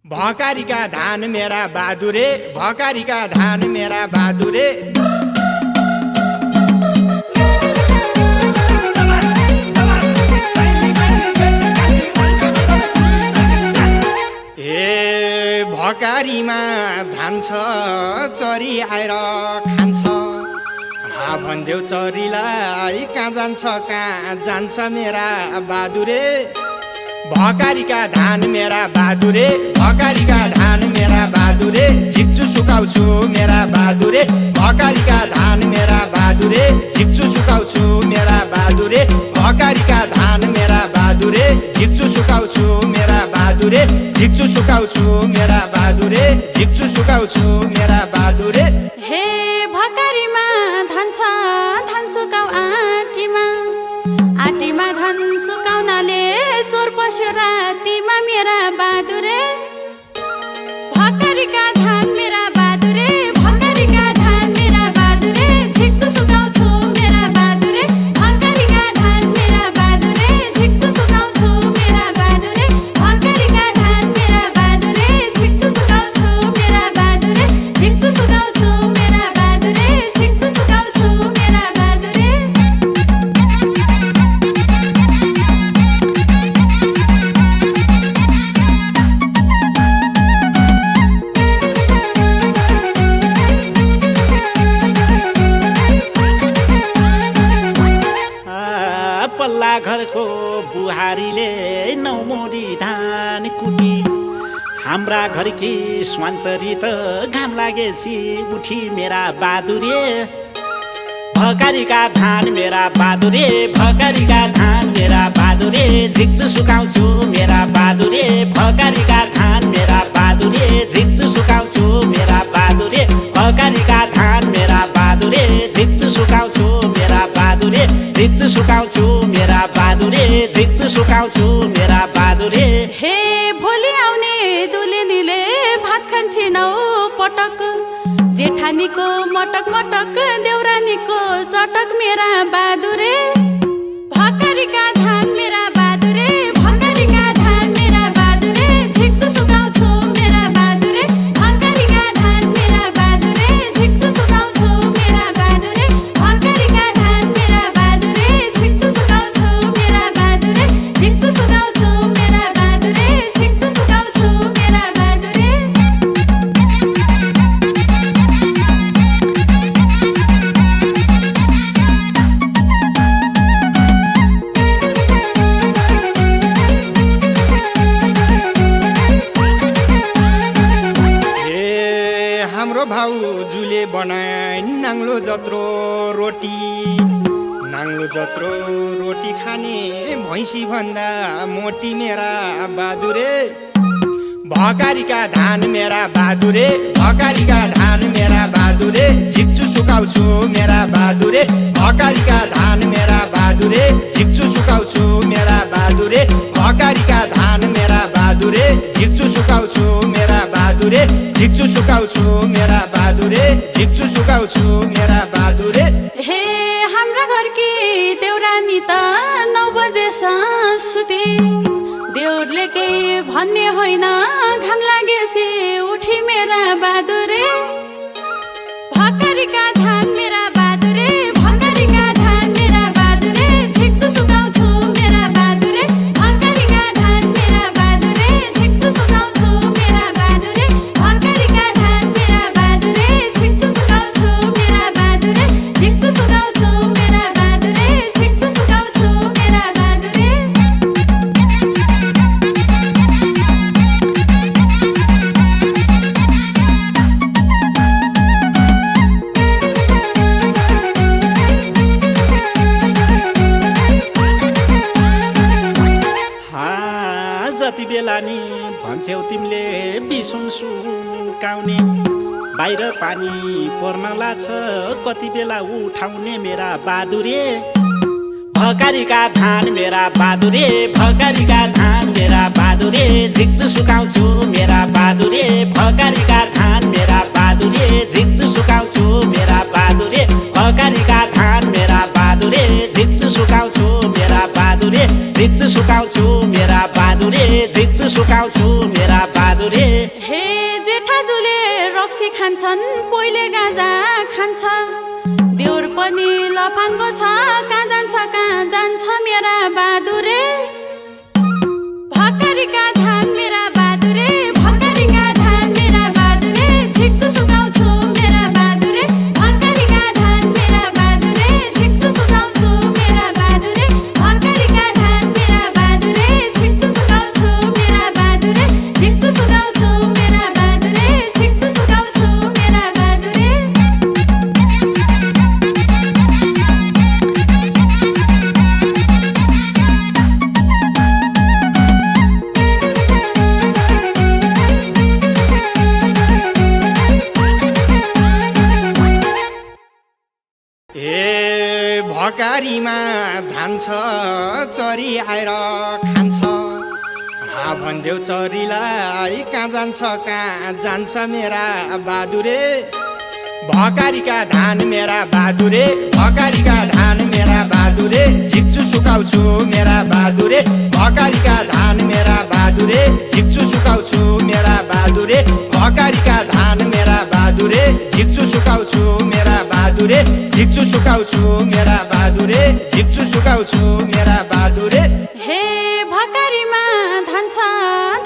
भकारीका धान मेरा बहादुरे, भकारीका धान मेरा बहादुरे। ए भकारीमा धान छ, चरी आएर खान्छ। हा भन्देऊ चरीलाई कहाँ जान्छ, कहाँ जान्छ मेरा बहादुरे। भकारीका धान मेरा बहादुरे, भकारीका धान मेरा बहादुरे। झिक्चु सुकाउँछु मेरा बहादुरे, भकारीका धान मेरा बहादुरे। झिक्चु सुकाउँछु मेरा बहादुरे, भकारीका धान मेरा बहादुरे। झिक्चु सुकाउँछु मेरा बहादुरे, झिक्चु सुकाउँछु मेरा बहादुरे। झिक्चु सुकाउँछु मेरा बहादुरे। हे भकारीमा धान छ, धान सुकाउ आँटीमा। आँटीमा धान सुकाउनाले चोर पस्यो रातिमा मेरा बहादुरे। भकारीका धान मेरा बहादुरे, भकारीका धान मेरा बहादुरे। झिक्चु सुकाउँछु मेरा बहादुरे, भकारीका धान मेरा बहादुरे। झिक्चु सुकाउँछु मेरा बहादुरे, भकारीका धान मेरा बहादुरे। झिक्चु सुकाउँछु मेरा बहादुरे, झिक्चु सुकाउँछु मेरा बहादुरे। झिक्चु सुकाउँछु मेरा बहादुरे। पल्ला घरको बुहारीले नौमोरी धान कुटी। हाम्रा घरकी स्वान्छरी त घाम लागेपछि उठी मेरा बहादुरे। भकारीका धान मेरा बहादुरे, भकारीका धान मेरा बहादुरे। झिक्चु सुकाउँछु मेरा बहादुरे, भकारीका धान मेरा बहादुरे। झिक्चु सुकाउँछु मेरा बहादुरे, भकारीका धान मेरा बहादुरे। झिक्चु सुकाउँछु मेरा बहादुरे, झिक्चु सुकाउँछु मेरा बहादुरे। झिक्चु सुकाउँछु मेरा बहादुरे। हे भोलि आउने दुलेनीले भात खान्छिनौ पटक। जेठानीको मटक मटक, देउरानीको चटक मेरा बहादुरे। भकारीका धान मेरा बहादुरे, भकारीका धान मेरा बहादुरे। झिक्चु सुकाउँछु मेरा बहादुरे, भकारीका धान मेरा बहादुरे। झिक्चु सुकाउँछु मेरा बहादुरे, भकारीका धान मेरा बहादुरे। झिक्चु सुकाउँछु मेरा बहादुरे, झिक्चु सुकाउँछु मेरा बहादुरे। झिक्चु सुकाउँछु मेरा बहादुरे। हाम्रो भाउजूले बनाए नाङ्लो जत्रो रोटी। नाङ्लो जत्रो रोटी खाने भैँसी भन्दा मोटी मेरा बहादुरे। भकारीका धान मेरा बहादुरे, भकारीका धान मेरा बहादुरे। झिक्चु सुकाउँछु मेरा बहादुरे, भकारीका धान मेरा बहादुरे। झिक्चु सुकाउँछु मेरा बहादुरे, भकारीका धान मेरा बहादुरे। झिक्चु सुकाउँछु मेरा बहादुरे, झिक्चु सुकाउँछु मेरा बहादुरे। झिक्चु सुकाउँछु मेरा बहादुरे। हे हाम्रा घरकी देउरानी त 9 बजेसम्म सुती। देउरले केही भन्ने होइन, घाम लागेपछि उठी मेरा बहादुरे। भकारीका धान मेरा बहादुरे, भकारीका धान मेरा बहादुरे। झिक्चु सुकाउँछु मेरा बहादुरे, भकारीका धान मेरा बहादुरे। झिक्चु सुकाउँछु मेरा बहादुरे, भकारीका धान मेरा बहादुरे। झिक्चु सुकाउँछु मेरा बहादुरे, झिक्चु सुकाउँछु मेरा बहादुरे। झिक्चु सुकाउँछु मेरा बहादुरे। जति बेला नि भन्छौ तिमीले बिसुङ सुकाउने। बाहिर पानी पर्न लाग्छ, कति बेला उठाउने मेरा बहादुरे। भकारीका धान मेरा बहादुरे, भकारीका धान मेरा बहादुरे। झिक्चु सुकाउँछु मेरा बहादुरे, भकारीका धान मेरा बहादुरे। झिक्चु सुकाउँछु मेरा बहादुरे, भकारीका धान मेरा बहादुरे। झिक्चु सुकाउँछु मेरा बहादुरे, झिक्चु सुकाउँछु मेरा बहादुरे। झिक्चु सुकाउँछु मेरा बहादुरे। खान्छन् पोइले गाजा खान्छ देउर पनि लफाङ्गो छ कहाँ जान्छ मेरा बहादुरे भकारीका धान मेरा बहादुरे भकारीका धान मेरा बहादुरे छिक्छु सुकाउँछु मेरा बहादुरे भकारीका धान मेरा बहादुरे छिक्छु सुकाउँछु मेरा बहादुरे भकारीका धान मेरा बहादुरे छिक्छु सुकाउँछु मेरा बहादुरे छिक्छु सुकाउँछु मेरा बहादुरे छिक्छु सुकाउँछु मेरा बहादुरे ए भकारीमा धान छ चरी आएर खान्छ भनिदेऊ चरीलाई कहाँ जान्छ मेरा बहादुरे भकारीका धान मेरा बहादुरे भकारीका धान मेरा बहादुरे झिक्छु सुकाउँछु मेरा बहादुरे भकारीका धान मेरा बहादुरे झिक्छु सुकाउँछु मेरा बहादुरे भकारीका धान मेरा बहादुरे झिक्छु सुकाउँछु मेरा बहादुरे झिक्छु सुकाउँछु मेरा बहादुरे झिक्छु सुकाउँछु मेरा बहादुरे हे भकारीमा धान छ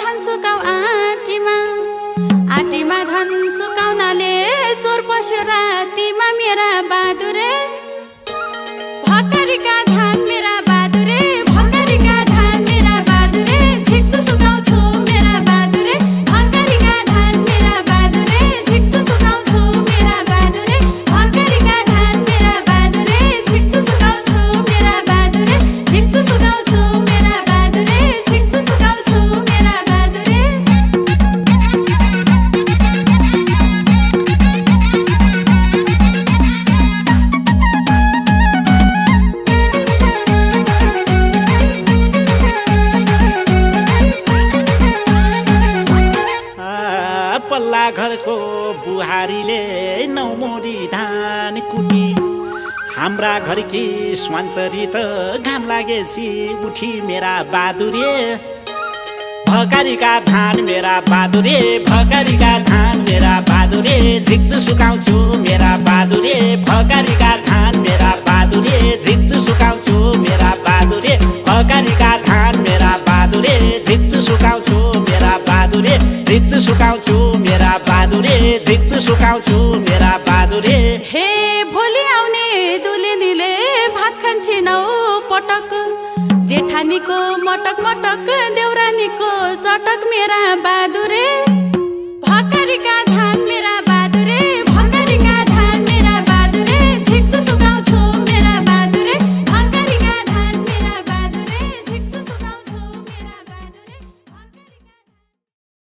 धान सुकाउ आँटीमा धान सुकाउनाले चोर पस्यो रातिमा मेरा बहादुरे भकारीका धान मेरा बहादुरे भकारीका धान मेरा बहादुरे झिक्छु सुकाउँछु मेरा बहादुरे भकारीका धान मेरा बहादुरे झिक्छु सुकाउँछु मेरा बहादुरे भकारीका धान मेरा बहादुरे झिक्छु सुकाउँछु मेरा बहादुरे झिक्छु सुकाउँछु मेरा बहादुरे झिक्छु सुकाउँछु मेरा बहादुरे पल्ला घरको बुहारीले नौमोरी धान कुटी हाम्रा घरकी स्वान्छरी त घाम लागेपछि उठी मेरा बहादुरे भकारीका धान मेरा बहादुरे भकारीका धान मेरा बहादुरे झिक्छु सुकाउँछु मेरा बहादुरे भकारीका धान मेरा बहादुरे झिक्छु सुकाउँछु मेरा बहादुरे भकारीका धान मेरा बहादुरे झिक्छु सुकाउँछु मेरा बहादुरे झिक्छु सुकाउँछु मेरा बहादुरे झिक्छु सुकाउँछु मेरा बहादुरे हे भोलि आउने दुलिनीले भात खान्छिनौ पटक जेठानीको मटक मटक देउरानीको चटक मेरा बहादुरे